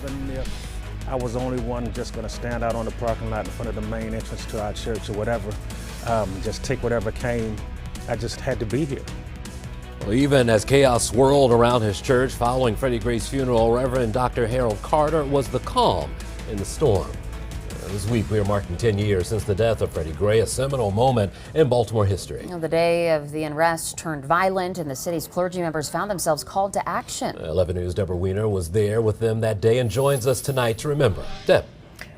even if I was the only one just going to stand out on the parking lot in front of the main entrance to our church or whatever, just take whatever came. I just had to be here. Well, even as chaos swirled around his church following Freddie Gray's funeral, Reverend Dr. Harold Carter was the calm in the storm. This week we are marking 10 years since the death of Freddie Gray, a seminal moment in Baltimore history. The day of the unrest turned violent and the city's clergy members found themselves called to action. 11 News' Deborah Weiner was there with them that day and joins us tonight to remember. Deb.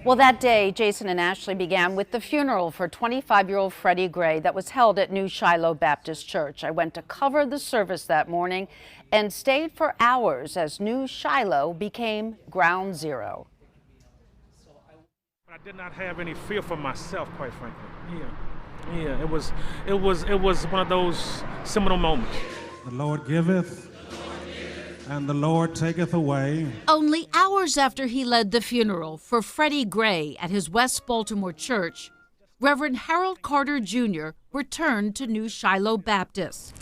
Well, that day, Jason and Ashley began with the funeral for 25-year-old Freddie Gray that was held at New Shiloh Baptist Church. I went to cover the service that morning and stayed for hours as New Shiloh became ground zero. I did not have any fear for myself, quite frankly. Yeah, it was one of those seminal moments. The Lord giveth, and the Lord taketh away. Only hours after he led the funeral for Freddie Gray at his West Baltimore church, Reverend Harold Carter Jr. returned to New Shiloh Baptist.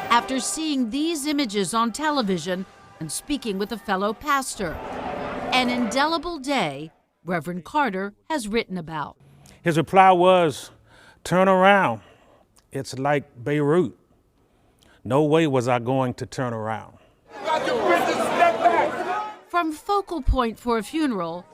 After seeing these images on television and speaking with a fellow pastor, an indelible day Reverend Carter has written about. His reply was, "Turn around. It's like Beirut. No way was I going to turn around." From focal point for a funeral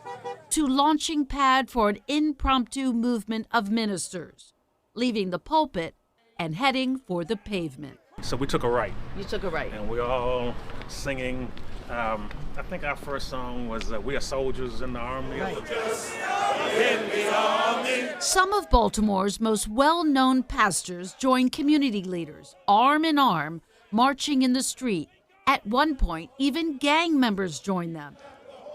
to launching pad for an impromptu movement of ministers, leaving the pulpit and heading for the pavement. So we took a right. You took a right. And we all singing. I think our first song was "We Are Soldiers in the Army." Right. Some of Baltimore's most well-known pastors joined community leaders, arm in arm, marching in the street. At one point, even gang members joined them.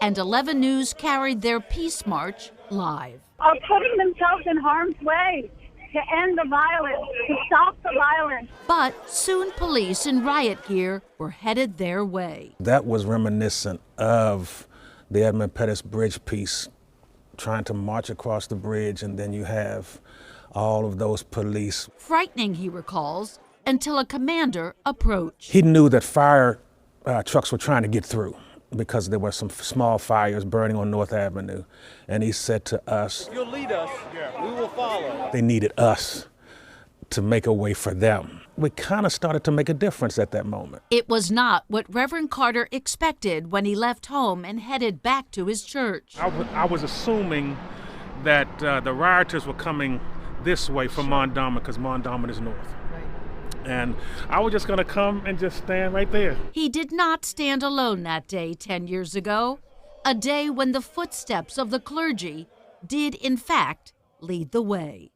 And 11 News carried their peace march live. Are putting themselves in harm's way to end the violence, to stop the violence. But soon police in riot gear were headed their way. That was reminiscent of the Edmund Pettus Bridge piece, trying to march across the bridge, and then you have all of those police. Frightening, he recalls, until a commander approached. He knew that fire trucks were trying to get through because there were some small fires burning on North Avenue. And he said to us, "If you'll lead us, we will follow." They needed us to make a way for them. We kind of started to make a difference at that moment. It was not what Reverend Carter expected when he left home and headed back to his church. I was assuming that the rioters were coming this way from Mondawmin, because Mondawmin is north. And I was just going to come and just stand right there. He did not stand alone that day 10 years ago, a day when the footsteps of the clergy did, in fact, lead the way.